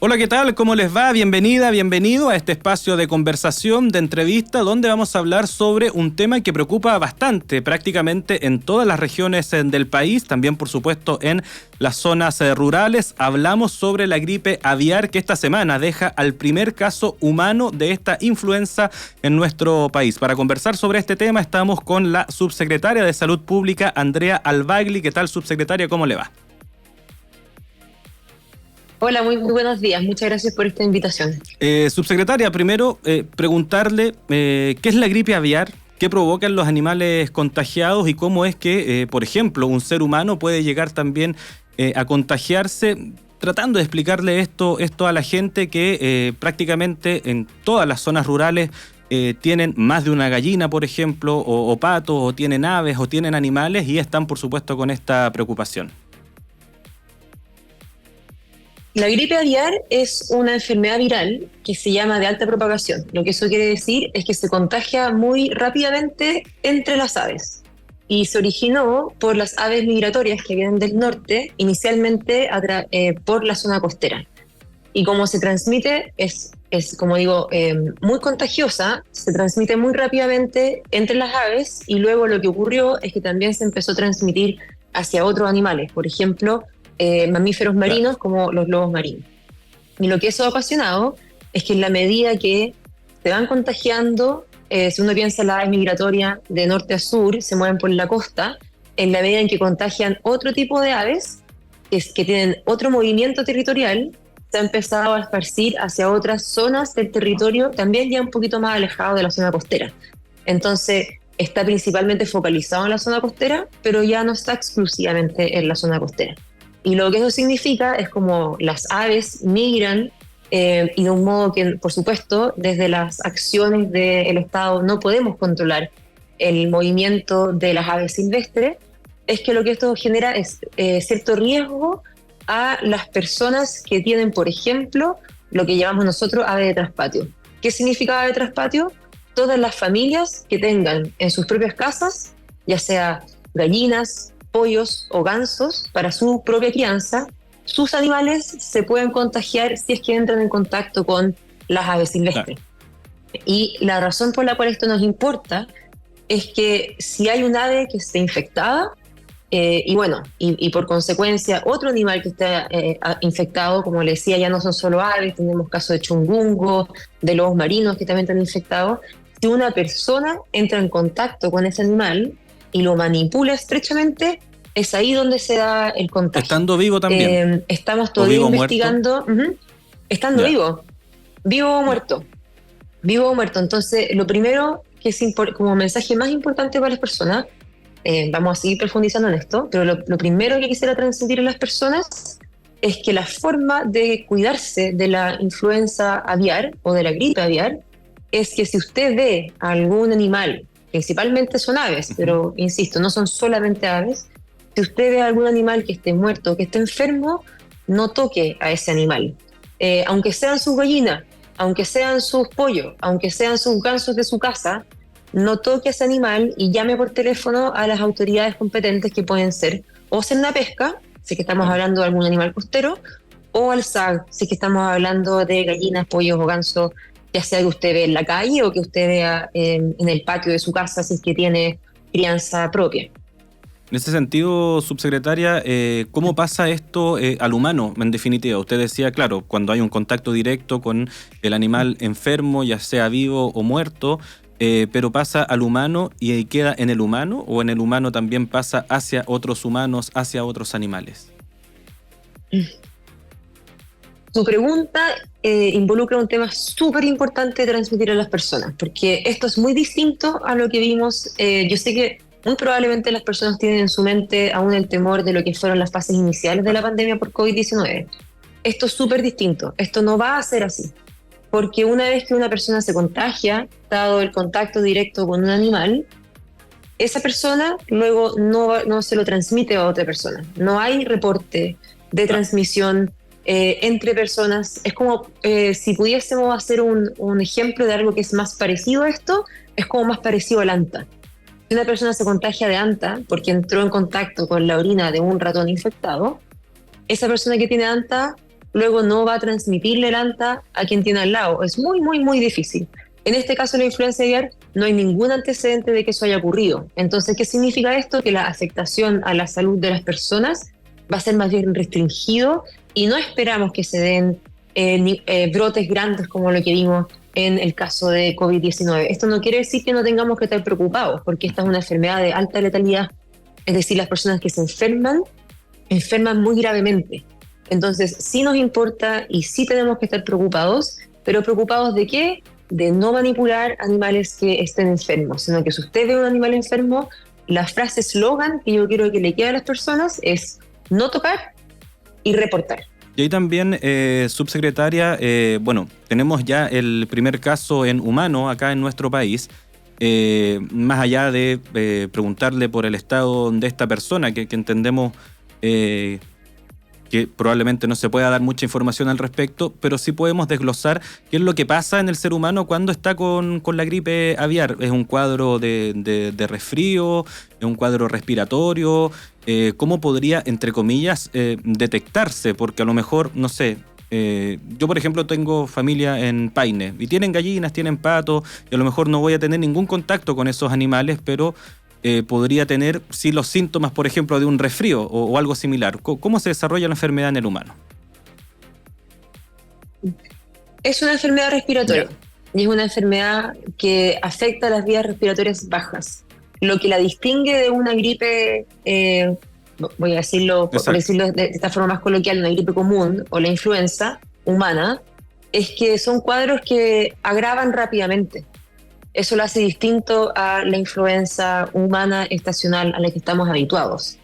Hola, ¿qué tal? ¿Cómo les va? Bienvenida, bienvenido a este espacio de conversación, de entrevista, donde vamos a hablar sobre un tema que preocupa bastante, prácticamente en todas las regiones del país, también por supuesto en las zonas rurales. Hablamos sobre la gripe aviar, que esta semana deja al primer caso humano de esta influenza en nuestro país. Para conversar sobre este tema estamos con la subsecretaria de Salud Pública, Andrea Albagli. ¿Qué tal, subsecretaria? ¿Cómo le va? Hola, muy buenos días. Muchas gracias por esta invitación. Subsecretaria, primero preguntarle qué es la gripe aviar, qué provoca en los animales contagiados y cómo es que, por ejemplo, un ser humano puede llegar también a contagiarse, tratando de explicarle esto a la gente que prácticamente en todas las zonas rurales tienen más de una gallina, por ejemplo, o patos, o tienen aves, o tienen animales y están, por supuesto, con esta preocupación. La gripe aviar es una enfermedad viral que se llama de alta propagación. Lo que eso quiere decir es que se contagia muy rápidamente entre las aves. Y se originó por las aves migratorias que vienen del norte, inicialmente por la zona costera. Y como se transmite, es como digo, muy contagiosa, se transmite muy rápidamente entre las aves y luego lo que ocurrió es que también se empezó a transmitir hacia otros animales. Por ejemplo, mamíferos marinos como los lobos marinos. Y lo que eso ha ocasionado es que en la medida que se van contagiando, si uno piensa en las aves migratorias de norte a sur, se mueven por la costa, en la medida en que contagian otro tipo de aves, que tienen otro movimiento territorial, se ha empezado a esparcir hacia otras zonas del territorio, también ya un poquito más alejado de la zona costera. Entonces, está principalmente focalizado en la zona costera, pero ya no está exclusivamente en la zona costera. Y lo que eso significa es como las aves migran y de un modo que, por supuesto, desde las acciones del Estado no podemos controlar el movimiento de las aves silvestres, es que lo que esto genera es cierto riesgo a las personas que tienen, por ejemplo, lo que llamamos nosotros ave de traspatio. ¿Qué significa ave de traspatio? Todas las familias que tengan en sus propias casas, ya sea gallinas, pollos o gansos para su propia crianza, sus animales se pueden contagiar si es que entran en contacto con las aves silvestres. Claro. Y la razón por la cual esto nos importa es que si hay un ave que esté infectada, y por consecuencia otro animal que está infectado, como le decía, ya no son solo aves, tenemos casos de chungungo, de lobos marinos que también están infectados. Si una persona entra en contacto con ese animal y lo manipula estrechamente, es ahí donde se da el contagio. Estando vivo también. Estamos todavía investigando. Estando vivo o muerto. Vivo o muerto. Entonces, lo primero que es como mensaje más importante para las personas, vamos a seguir profundizando en esto, pero lo primero que quisiera transmitir a las personas es que la forma de cuidarse de la influenza aviar o de la gripe aviar es que si usted ve a algún animal, principalmente son aves, pero insisto, no son solamente aves, si usted ve a algún animal que esté muerto, que esté enfermo, no toque a ese animal. Aunque sean sus gallinas, aunque sean sus pollos, aunque sean sus gansos de su casa, no toque a ese animal y llame por teléfono a las autoridades competentes que pueden ser o Pesca, si que estamos hablando de algún animal costero, o al SAG, si que estamos hablando de gallinas, pollos o gansos, ya sea que usted ve en la calle o que usted vea en el patio de su casa si es que tiene crianza propia. En ese sentido, subsecretaria, ¿cómo pasa esto al humano, en definitiva? Usted decía, claro, cuando hay un contacto directo con el animal enfermo, ya sea vivo o muerto, pero pasa al humano y queda en el humano, o en el humano también pasa hacia otros humanos, hacia otros animales. Su pregunta involucra un tema súper importante de transmitir a las personas, porque esto es muy distinto a lo que vimos. Yo sé que muy probablemente las personas tienen en su mente aún el temor de lo que fueron las fases iniciales de la pandemia por COVID-19. Esto es súper distinto. Esto no va a ser así, porque una vez que una persona se contagia, dado el contacto directo con un animal, esa persona luego no se lo transmite a otra persona. No hay reporte de transmisión entre personas. Es como si pudiésemos hacer un ejemplo de algo que es más parecido a esto, es como más parecido al anta. Si una persona se contagia de anta porque entró en contacto con la orina de un ratón infectado, esa persona que tiene anta luego no va a transmitirle el anta a quien tiene al lado. Es muy, muy, muy difícil. En este caso, la influenza aviar, no hay ningún antecedente de que eso haya ocurrido. Entonces, ¿qué significa esto? Que la afectación a la salud de las personas va a ser más bien restringido y no esperamos que se den brotes grandes como lo que vimos en el caso de COVID-19. Esto no quiere decir que no tengamos que estar preocupados, porque esta es una enfermedad de alta letalidad. Es decir, las personas que se enferman muy gravemente. Entonces, sí nos importa y sí tenemos que estar preocupados, pero ¿preocupados de qué? De no manipular animales que estén enfermos, sino que si usted ve un animal enfermo, la frase eslogan que yo quiero que le quede a las personas es no tocar y reportar. Y ahí también, subsecretaria, bueno, tenemos ya el primer caso en humano acá en nuestro país. Más allá de preguntarle por el estado de esta persona, que entendemos que probablemente no se pueda dar mucha información al respecto, pero sí podemos desglosar qué es lo que pasa en el ser humano cuando está con la gripe aviar. ¿Es un cuadro de resfrío? ¿Es un cuadro respiratorio? ¿Cómo podría, entre comillas, detectarse? Porque a lo mejor, no sé, yo por ejemplo tengo familia en Paine y tienen gallinas, tienen patos, y a lo mejor no voy a tener ningún contacto con esos animales, pero podría tener sí los síntomas, por ejemplo, de un resfrío o algo similar. ¿Cómo se desarrolla la enfermedad en el humano? Es una enfermedad respiratoria y es una enfermedad que afecta a las vías respiratorias bajas. Lo que la distingue de una gripe, voy a decirlo, por decirlo de esta forma más coloquial, una gripe común o la influenza humana, es que son cuadros que agravan rápidamente. Eso lo hace distinto a la influenza humana estacional a la que estamos habituados.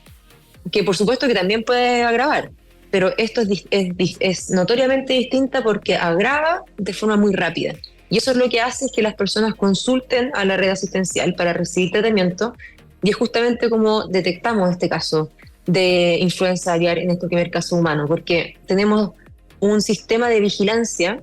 Que por supuesto que también puede agravar, pero esto es notoriamente distinta porque agrava de forma muy rápida. Y eso es lo que hace que las personas consulten a la red asistencial para recibir tratamiento, y es justamente como detectamos este caso de influenza aviar en este primer caso humano, porque tenemos un sistema de vigilancia.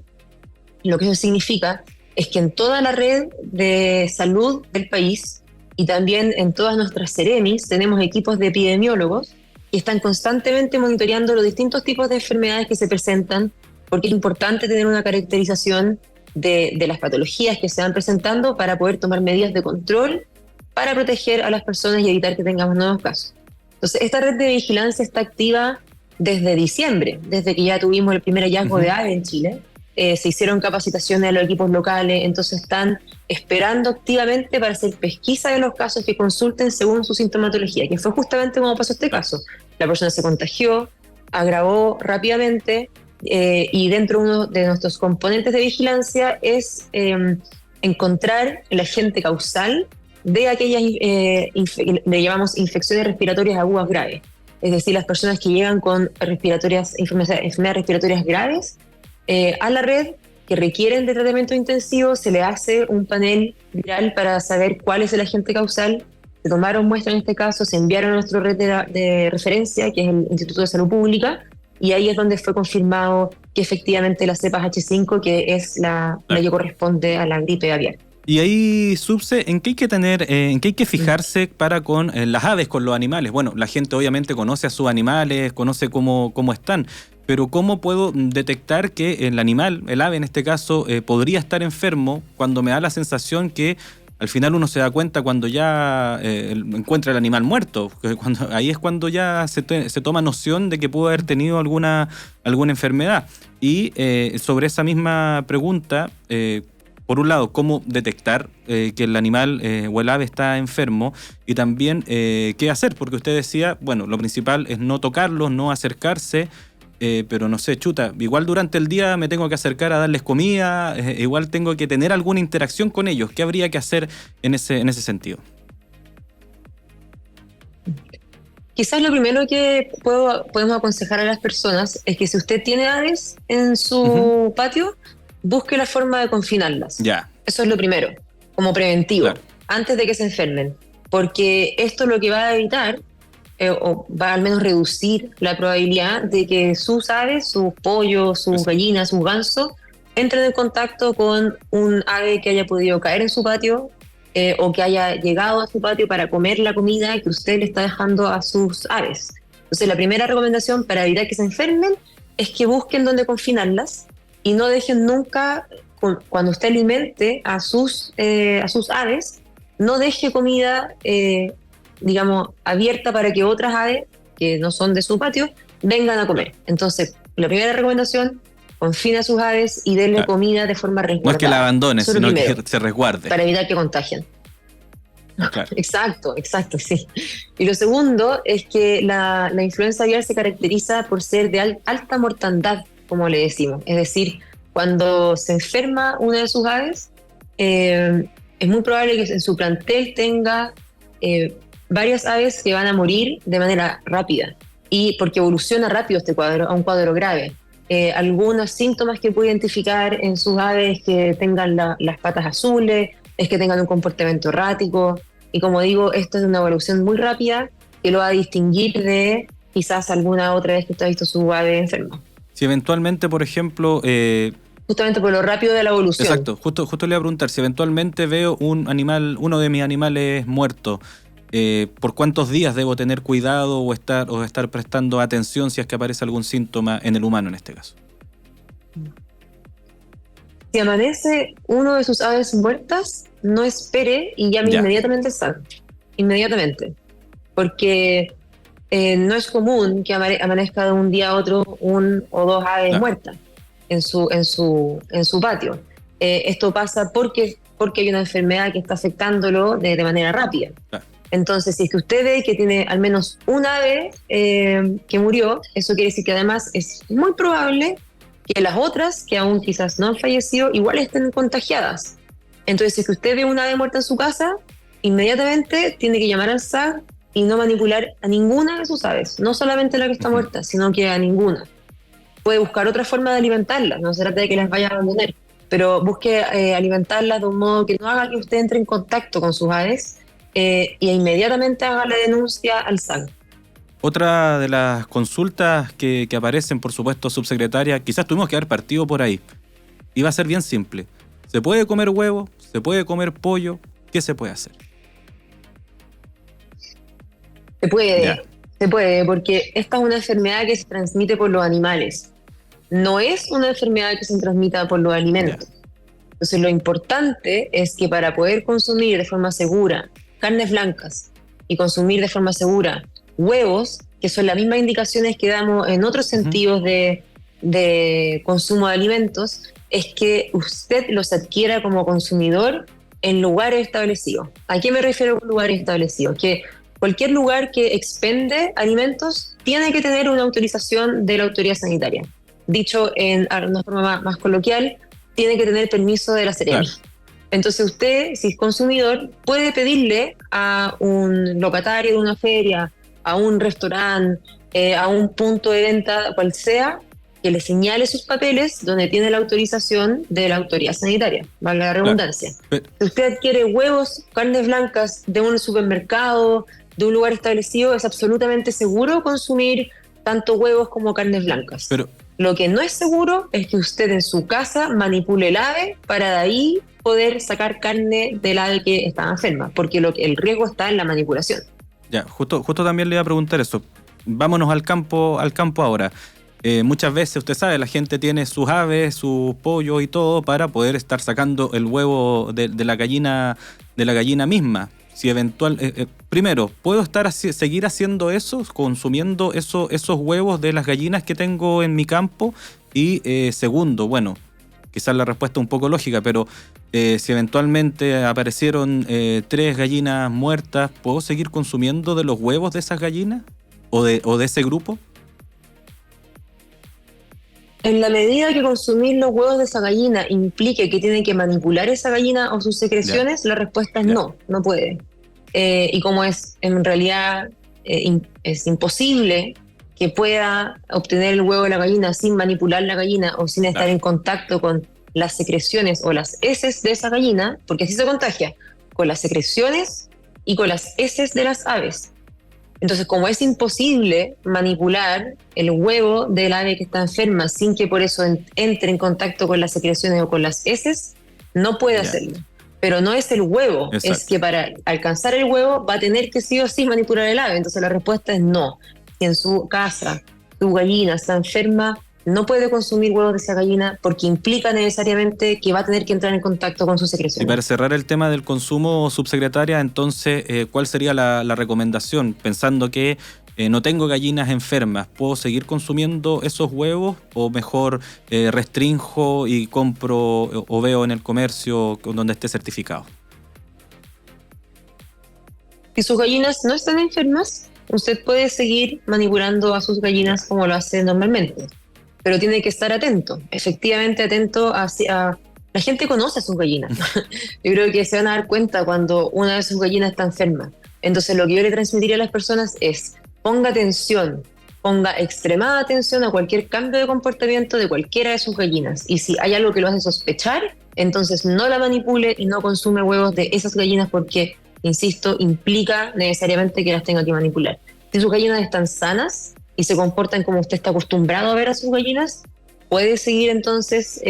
Lo que eso significa es que en toda la red de salud del país y también en todas nuestras seremis tenemos equipos de epidemiólogos que están constantemente monitoreando los distintos tipos de enfermedades que se presentan, porque es importante tener una caracterización de las patologías que se van presentando para poder tomar medidas de control para proteger a las personas y evitar que tengamos nuevos casos. Entonces, esta red de vigilancia está activa desde diciembre, desde que ya tuvimos el primer hallazgo de ave en Chile. Se hicieron capacitaciones a los equipos locales, entonces están esperando activamente para hacer pesquisa de los casos que consulten según su sintomatología, que fue justamente como pasó este caso. La persona se contagió, agravó rápidamente, y dentro de uno de nuestros componentes de vigilancia es encontrar el agente causal de aquellas, le llamamos infecciones respiratorias agudas graves. Es decir, las personas que llegan con enfermedades respiratorias graves a la red, que requieren de tratamiento intensivo, se le hace un panel viral para saber cuál es el agente causal. Se tomaron muestras en este caso, se enviaron a nuestra red de referencia, que es el Instituto de Salud Pública, y ahí es donde fue confirmado que efectivamente la cepa H5, que es la que corresponde a la gripe aviar. Y ahí, Subse, ¿en qué hay que fijarse para con las aves, con los animales? Bueno, la gente obviamente conoce a sus animales, conoce cómo están, pero ¿cómo puedo detectar que el animal, el ave en este caso, podría estar enfermo cuando me da la sensación que al final uno se da cuenta cuando ya encuentra el animal muerto? Ahí es cuando ya se toma noción de que pudo haber tenido alguna enfermedad. Y sobre esa misma pregunta, por un lado, cómo detectar que el animal o el ave está enfermo, y también qué hacer, porque usted decía, bueno, lo principal es no tocarlos, no acercarse, pero no sé, chuta, igual durante el día me tengo que acercar a darles comida, igual tengo que tener alguna interacción con ellos. ¿Qué habría que hacer en ese sentido? Quizás lo primero que podemos aconsejar a las personas es que si usted tiene aves en su patio, busque la forma de confinarlas. Ya. Eso es lo primero, como preventivo, claro, antes de que se enfermen. Porque esto lo que va a evitar, o va al menos reducir la probabilidad de que sus aves, sus pollos, sus gallinas, sus gansos, entren en contacto con un ave que haya podido caer en su patio, o que haya llegado a su patio para comer la comida que usted le está dejando a sus aves. Entonces, la primera recomendación para evitar que se enfermen es que busquen dónde confinarlas y no dejen nunca, cuando usted alimente a sus aves, no deje comida, digamos, abierta para que otras aves, que no son de su patio, vengan a comer. Entonces, la primera recomendación, confina a sus aves y denle comida de forma resguardada. No es que la abandone, sino primero, que se resguarde. Para evitar que contagien. Claro. Exacto, sí. Y lo segundo es que la influenza aviar se caracteriza por ser de alta mortandad, como le decimos. Es decir, cuando se enferma una de sus aves, es muy probable que en su plantel tenga varias aves que van a morir de manera rápida, y porque evoluciona rápido este cuadro a un cuadro grave. Algunos síntomas que puede identificar en sus aves es que tengan las patas azules, es que tengan un comportamiento errático, y como digo, esto es una evolución muy rápida que lo va a distinguir de quizás alguna otra vez que usted ha visto su ave enferma. Si eventualmente, por ejemplo... justamente por lo rápido de la evolución. Exacto, justo le iba a preguntar, si eventualmente veo uno de mis animales muerto, ¿por cuántos días debo tener cuidado o estar prestando atención si es que aparece algún síntoma en el humano en este caso? Si amanece uno de sus aves muertas, no espere y llame inmediatamente al SAC. Inmediatamente. Porque no es común que amanezca de un día a otro un o dos aves muertas en su patio. Esto pasa porque hay una enfermedad que está afectándolo de manera rápida. Entonces, si es que usted ve que tiene al menos un ave que murió, eso quiere decir que además es muy probable que las otras, que aún quizás no han fallecido, igual estén contagiadas. Entonces, si es que usted ve una ave muerta en su casa, inmediatamente tiene que llamar al SAC y no manipular a ninguna de sus aves, no solamente la que está muerta, sino que a ninguna. Puede buscar otra forma de alimentarlas, no se trata de que las vaya a abandonar, pero busque alimentarlas de un modo que no haga que usted entre en contacto con sus aves y inmediatamente haga la denuncia al SAC. Otra de las consultas que aparecen, por supuesto, subsecretaria, quizás tuvimos que haber partido por ahí. Y va a ser bien simple. ¿Se puede comer huevo? ¿Se puede comer pollo? ¿Qué se puede hacer? Se puede, porque esta es una enfermedad que se transmite por los animales. No es una enfermedad que se transmita por los alimentos. Entonces, lo importante es que para poder consumir de forma segura carnes blancas y consumir de forma segura huevos, que son las mismas indicaciones que damos en otros sentidos de consumo de alimentos, es que usted los adquiera como consumidor en lugares establecidos. ¿A qué me refiero con lugares establecidos? Que cualquier lugar que expende alimentos tiene que tener una autorización de la autoridad sanitaria. Dicho en una forma más coloquial, tiene que tener permiso de la Seremi. Claro. Entonces usted, si es consumidor, puede pedirle a un locatario de una feria, a un restaurante, a un punto de venta, cual sea, que le señale sus papeles donde tiene la autorización de la autoridad sanitaria, valga la redundancia. Claro. Si usted adquiere huevos, carnes blancas de un supermercado, de un lugar establecido, es absolutamente seguro consumir tanto huevos como carnes blancas. Pero lo que no es seguro es que usted en su casa manipule el ave para de ahí poder sacar carne del ave que está enferma, porque el riesgo está en la manipulación. Ya, justo también le iba a preguntar eso. Vámonos al campo ahora. Muchas veces, usted sabe, la gente tiene sus aves, sus pollos y todo para poder estar sacando el huevo de la gallina misma. Si primero, ¿puedo seguir haciendo eso, consumiendo esos huevos de las gallinas que tengo en mi campo? Y segundo, bueno, quizás la respuesta es un poco lógica, pero si eventualmente aparecieron 3 gallinas muertas, ¿puedo seguir consumiendo de los huevos de esas gallinas? ¿O de ese grupo? En la medida que consumir los huevos de esa gallina implique que tiene que manipular esa gallina o sus secreciones, la respuesta es no puede. Y como es en realidad es imposible que pueda obtener el huevo de la gallina sin manipular la gallina o sin estar en contacto con las secreciones o las heces de esa gallina, porque así se contagia, con las secreciones y con las heces de las aves. Entonces, como es imposible manipular el huevo del ave que está enferma sin que por eso entre en contacto con las secreciones o con las heces, no puede hacerlo. Pero no es el huevo, es que para alcanzar el huevo va a tener que sí o sí manipular el ave. Entonces la respuesta es no. Si en su casa tu gallina está enferma, no puede consumir huevos de esa gallina porque implica necesariamente que va a tener que entrar en contacto con sus secreciones. Y para cerrar el tema del consumo, subsecretaria, entonces, ¿cuál sería la recomendación? Pensando que no tengo gallinas enfermas, ¿puedo seguir consumiendo esos huevos o mejor restrinjo y compro o veo en el comercio donde esté certificado? Si sus gallinas no están enfermas, usted puede seguir manipulando a sus gallinas como lo hace normalmente, pero tiene que estar atento, efectivamente atento a la gente conoce a sus gallinas. Yo creo que se van a dar cuenta cuando una de sus gallinas está enferma. Entonces lo que yo le transmitiría a las personas es: ponga atención, ponga extremada atención a cualquier cambio de comportamiento de cualquiera de sus gallinas. Y si hay algo que lo hace sospechar, entonces no la manipule y no consume huevos de esas gallinas porque, insisto, implica necesariamente que las tenga que manipular. Si sus gallinas están sanas y se comportan como usted está acostumbrado a ver a sus gallinas, puede seguir entonces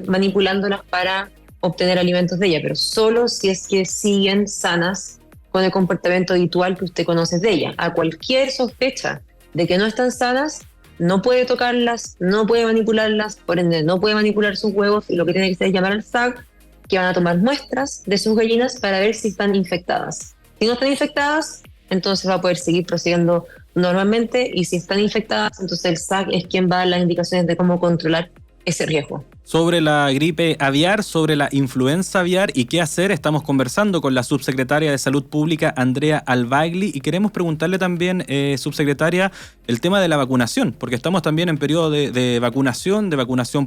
manipulándolas para obtener alimentos de ella, pero solo si es que siguen sanas con el comportamiento habitual que usted conoce de ella. A cualquier sospecha de que no están sanas, no puede tocarlas, no puede manipularlas, por ende no puede manipular sus huevos, y lo que tiene que hacer es llamar al SAC, que van a tomar muestras de sus gallinas para ver si están infectadas. Si no están infectadas, entonces va a poder seguir procediendo normalmente, y si están infectadas, entonces el SAC es quien va a dar las indicaciones de cómo controlar ese riesgo. Sobre la gripe aviar, sobre la influenza aviar y qué hacer, estamos conversando con la subsecretaria de Salud Pública, Andrea Albagli, y queremos preguntarle también, subsecretaria, el tema de la vacunación, porque estamos también en periodo de vacunación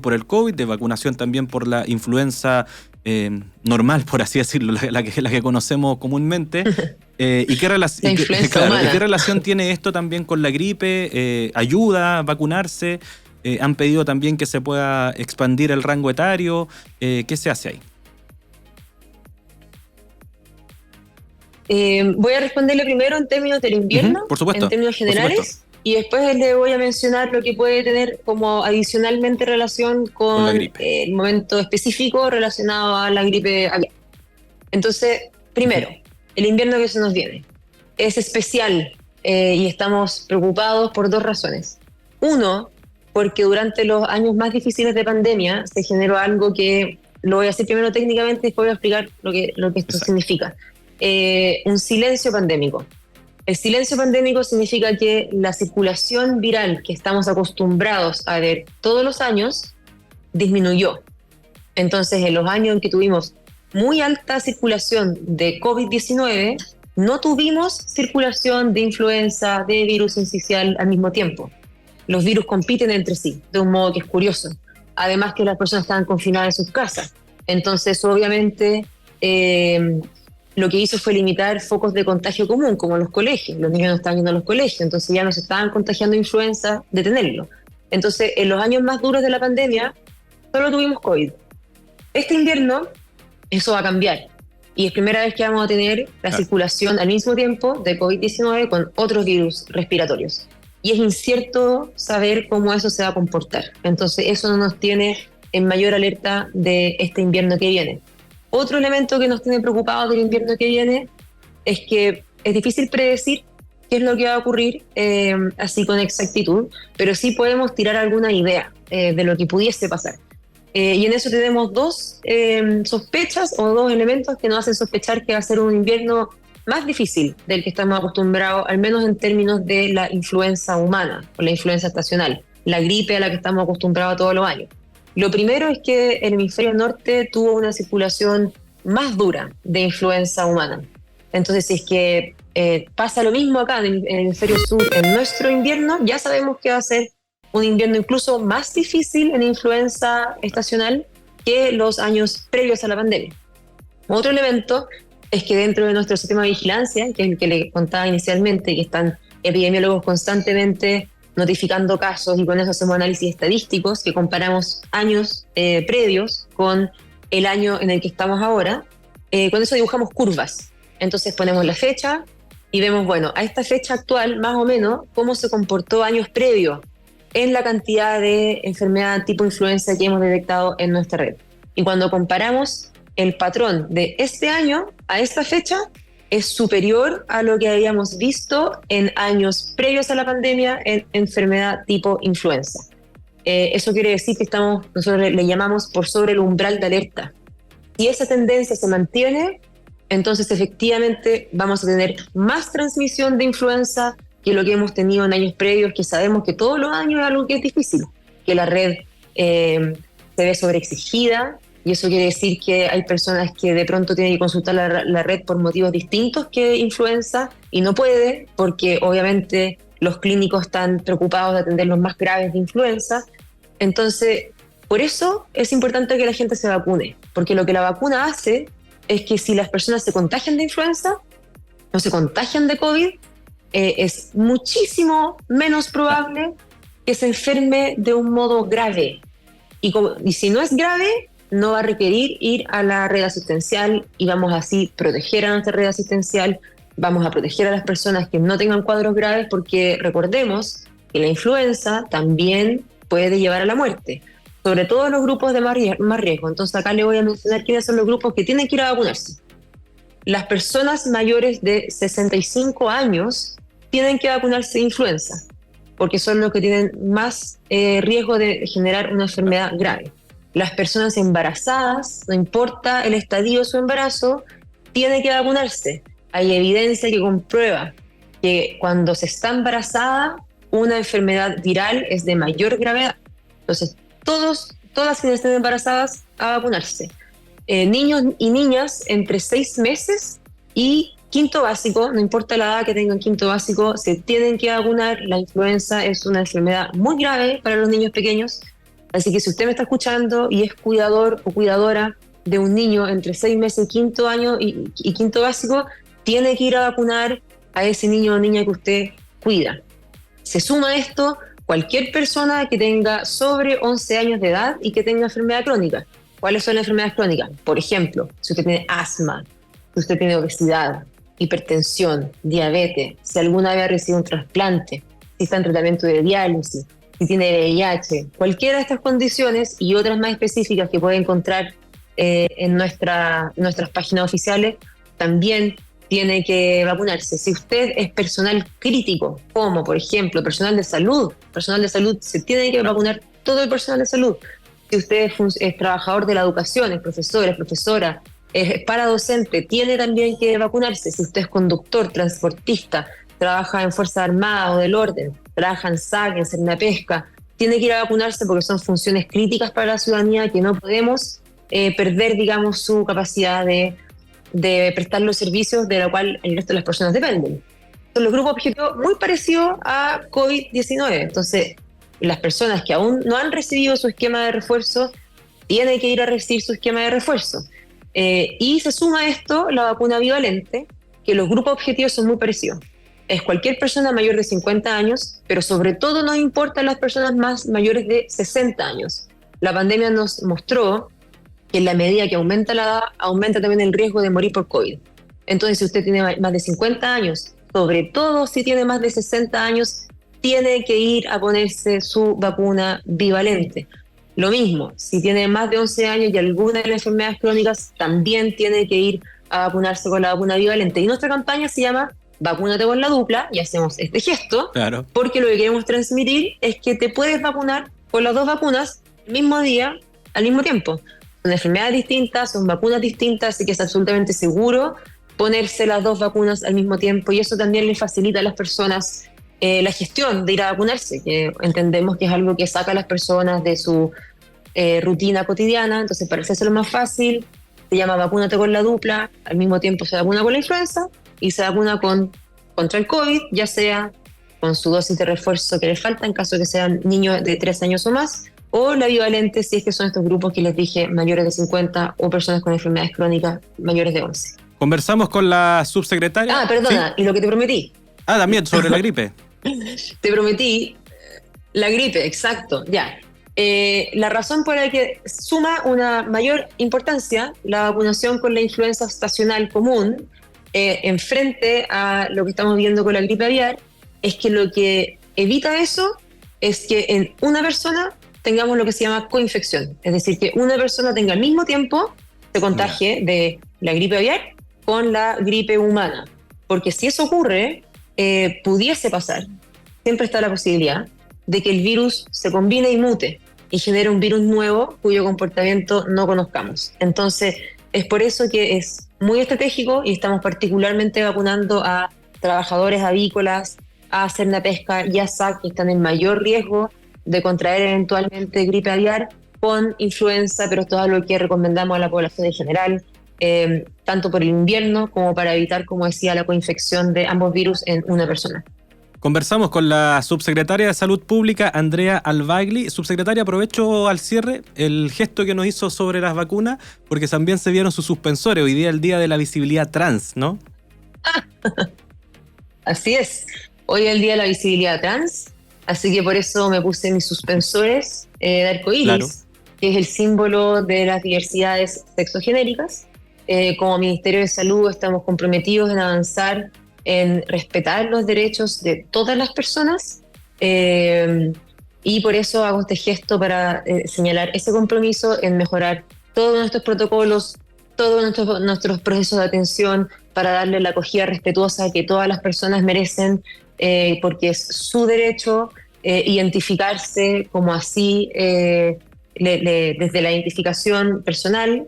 por el COVID, de vacunación también por la influenza normal, por así decirlo, la que conocemos comúnmente. ¿Y qué relación tiene esto también con la gripe? ¿Ayuda a vacunarse? Han pedido también que se pueda expandir el rango etario. ¿Qué se hace ahí? Voy a responderle primero en términos del invierno, por supuesto, en términos generales, y después le voy a mencionar lo que puede tener como adicionalmente relación con el momento específico relacionado a la gripe aviar. Entonces, primero, el invierno que se nos viene es especial y estamos preocupados por dos razones. Uno, porque durante los años más difíciles de pandemia se generó algo que lo voy a hacer primero técnicamente y después voy a explicar lo que esto significa. Un silencio pandémico. El silencio pandémico significa que la circulación viral que estamos acostumbrados a ver todos los años disminuyó. Entonces, en los años en que tuvimos muy alta circulación de COVID-19, no tuvimos circulación de influenza, de virus sincicial al mismo tiempo. Los virus compiten entre sí, de un modo que es curioso. Además que las personas estaban confinadas en sus casas. Entonces, obviamente, lo que hizo fue limitar focos de contagio común, como los colegios. Los niños no estaban yendo a los colegios, entonces ya no se estaban contagiando influenza, detenerlo. Entonces, en los años más duros de la pandemia, solo tuvimos COVID. Este invierno, eso va a cambiar. Y es primera vez que vamos a tener la circulación al mismo tiempo de COVID-19 con otros virus respiratorios. Y es incierto saber cómo eso se va a comportar. Entonces eso no nos tiene en mayor alerta de este invierno que viene. Otro elemento que nos tiene preocupados del invierno que viene es que es difícil predecir qué es lo que va a ocurrir así con exactitud, pero sí podemos tirar alguna idea de lo que pudiese pasar. Y en eso tenemos dos sospechas o dos elementos que nos hacen sospechar que va a ser un invierno más difícil del que estamos acostumbrados, al menos en términos de la influenza humana o la influenza estacional, la gripe a la que estamos acostumbrados todos los años. Lo primero es que el hemisferio norte tuvo una circulación más dura de influenza humana. Entonces, si es que pasa lo mismo acá en el hemisferio sur en nuestro invierno, ya sabemos que va a ser un invierno incluso más difícil en influenza estacional que los años previos a la pandemia. Otro elemento es que dentro de nuestro sistema de vigilancia, que es el que le contaba inicialmente, que están epidemiólogos constantemente notificando casos y con eso hacemos análisis estadísticos que comparamos años previos con el año en el que estamos ahora, con eso dibujamos curvas. Entonces ponemos la fecha y vemos, bueno, a esta fecha actual, más o menos, cómo se comportó años previos en la cantidad de enfermedad tipo influenza que hemos detectado en nuestra red. Y cuando comparamos el patrón de este año a esta fecha, es superior a lo que habíamos visto en años previos a la pandemia en enfermedad tipo influenza. eso quiere decir que nosotros le llamamos por sobre el umbral de alerta. Si esa tendencia se mantiene, entonces efectivamente vamos a tener más transmisión de influenza que lo que hemos tenido en años previos, que sabemos que todos los años es algo que es difícil, que la red se ve sobreexigida, y eso quiere decir que hay personas que de pronto tienen que consultar la red por motivos distintos que influenza y no puede, porque obviamente los clínicos están preocupados de atender los más graves de influenza. Entonces, por eso es importante que la gente se vacune, porque lo que la vacuna hace es que si las personas se contagian de influenza o se contagian de COVID, es muchísimo menos probable que se enferme de un modo grave. Y si no es grave, no va a requerir ir a la red asistencial y vamos así proteger a nuestra red asistencial, vamos a proteger a las personas que no tengan cuadros graves, porque recordemos que la influenza también puede llevar a la muerte, sobre todo los grupos de más riesgo. Entonces acá le voy a mencionar quiénes son los grupos que tienen que ir a vacunarse. Las personas mayores de 65 años tienen que vacunarse de influenza, porque son los que tienen más riesgo de generar una enfermedad grave. Las personas embarazadas, no importa el estadio de su embarazo, tienen que vacunarse. Hay evidencia que comprueba que cuando se está embarazada, una enfermedad viral es de mayor gravedad. Entonces, todas quienes estén embarazadas, a vacunarse. Niños y niñas entre 6 meses y quinto básico, no importa la edad que tengan quinto básico, se tienen que vacunar. La influenza es una enfermedad muy grave para los niños pequeños, así que si usted me está escuchando y es cuidador o cuidadora de un niño entre 6 meses y quinto año y quinto básico, tiene que ir a vacunar a ese niño o niña que usted cuida. Se suma a esto cualquier persona que tenga sobre 11 años de edad y que tenga enfermedad crónica. ¿Cuáles son las enfermedades crónicas? Por ejemplo, si usted tiene asma, si usted tiene obesidad, hipertensión, diabetes, si alguna vez ha recibido un trasplante, si está en tratamiento de diálisis, si tiene VIH, cualquiera de estas condiciones y otras más específicas que puede encontrar en nuestras páginas oficiales, también tiene que vacunarse. Si usted es personal crítico, como por ejemplo personal de salud, se tiene que vacunar todo el personal de salud. Si usted es trabajador de la educación, es profesor, es profesora, es paradocente, tiene también que vacunarse. Si usted es conductor, transportista, trabaja en Fuerzas Armadas o del Orden, trabaja en SAC, en Cernapesca, tiene que ir a vacunarse porque son funciones críticas para la ciudadanía que no podemos perder, digamos, su capacidad de prestar los servicios de la cual el resto de las personas dependen. Son los grupos objetivos muy parecidos a COVID-19. Entonces, las personas que aún no han recibido su esquema de refuerzo tienen que ir a recibir su esquema de refuerzo. Y se suma a esto la vacuna bivalente, que los grupos objetivos son muy parecidos. Es cualquier persona mayor de 50 años, pero sobre todo nos importan las personas más mayores de 60 años. La pandemia nos mostró que en la medida que aumenta la edad, aumenta también el riesgo de morir por COVID. Entonces, si usted tiene más de 50 años, sobre todo si tiene más de 60 años, tiene que ir a ponerse su vacuna bivalente. Lo mismo, si tiene más de 11 años y alguna de las enfermedades crónicas, también tiene que ir a vacunarse con la vacuna bivalente. Y nuestra campaña se llama Vacúnate con la dupla, y hacemos este gesto, claro, porque lo que queremos transmitir es que te puedes vacunar con las dos vacunas el mismo día, al mismo tiempo. Son enfermedades distintas, son vacunas distintas, así que es absolutamente seguro ponerse las dos vacunas al mismo tiempo, y eso también le facilita a las personas la gestión de ir a vacunarse, que entendemos que es algo que saca a las personas de su rutina cotidiana. Entonces, para hacerlo más fácil, se llama Vacúnate con la dupla, al mismo tiempo se vacuna con la influenza y se vacuna contra el COVID, ya sea con su dosis de refuerzo que le falta en caso de que sean niños de 3 años o más, o la bivalente si es que son estos grupos que les dije, mayores de 50 o personas con enfermedades crónicas mayores de 11. Conversamos con la subsecretaria. Perdona, ¿sí? Y lo que te prometí. También sobre la gripe. Te prometí la gripe, exacto, ya. La razón por la que suma una mayor importancia la vacunación con la influenza estacional común en frente a lo que estamos viendo con la gripe aviar es que lo que evita eso es que en una persona tengamos lo que se llama coinfección, es decir, que una persona tenga al mismo tiempo se contagie de la gripe aviar con la gripe humana, porque si eso ocurre, pudiese pasar, siempre está la posibilidad de que el virus se combine y mute y genere un virus nuevo cuyo comportamiento no conozcamos. Entonces, es por eso que es muy estratégico y estamos particularmente vacunando a trabajadores avícolas, a Cernapesca y a SAC, que están en mayor riesgo de contraer eventualmente gripe aviar con influenza, pero todo lo que recomendamos a la población en general, tanto por el invierno como para evitar, como decía, la coinfección de ambos virus en una persona. Conversamos con la subsecretaria de Salud Pública, Andrea Albagli. Subsecretaria, aprovecho al cierre el gesto que nos hizo sobre las vacunas, porque también se vieron sus suspensores. Hoy día el Día de la Visibilidad Trans, ¿no? Así es. Hoy es el Día de la Visibilidad Trans, así que por eso me puse mis suspensores de arcoíris, claro, que es el símbolo de las diversidades sexogenéricas. Como Ministerio de Salud estamos comprometidos en avanzar en respetar los derechos de todas las personas, y por eso hago este gesto para señalar ese compromiso en mejorar todos nuestros protocolos, todos nuestros procesos de atención para darle la acogida respetuosa que todas las personas merecen, porque es su derecho identificarse como así, desde la identificación personal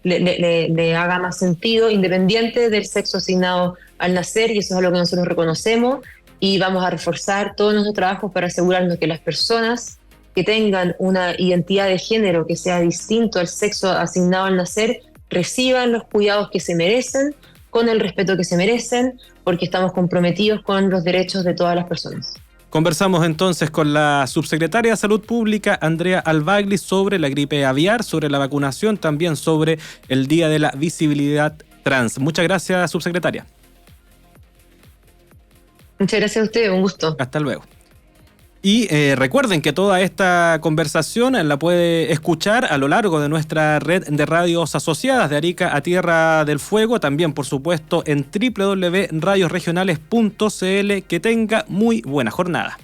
le haga más sentido, independiente del sexo asignado al nacer, y eso es algo que nosotros reconocemos, y vamos a reforzar todos nuestros trabajos para asegurarnos que las personas que tengan una identidad de género que sea distinto al sexo asignado al nacer reciban los cuidados que se merecen, con el respeto que se merecen, porque estamos comprometidos con los derechos de todas las personas. Conversamos entonces con la subsecretaria de Salud Pública, Andrea Albagli, sobre la gripe aviar, sobre la vacunación, también sobre el Día de la Visibilidad Trans. Muchas gracias, subsecretaria. Muchas gracias a usted, un gusto. Hasta luego. Y recuerden que toda esta conversación la puede escuchar a lo largo de nuestra red de radios asociadas, de Arica a Tierra del Fuego, también por supuesto en www.radiosregionales.cl. Que tenga muy buena jornada.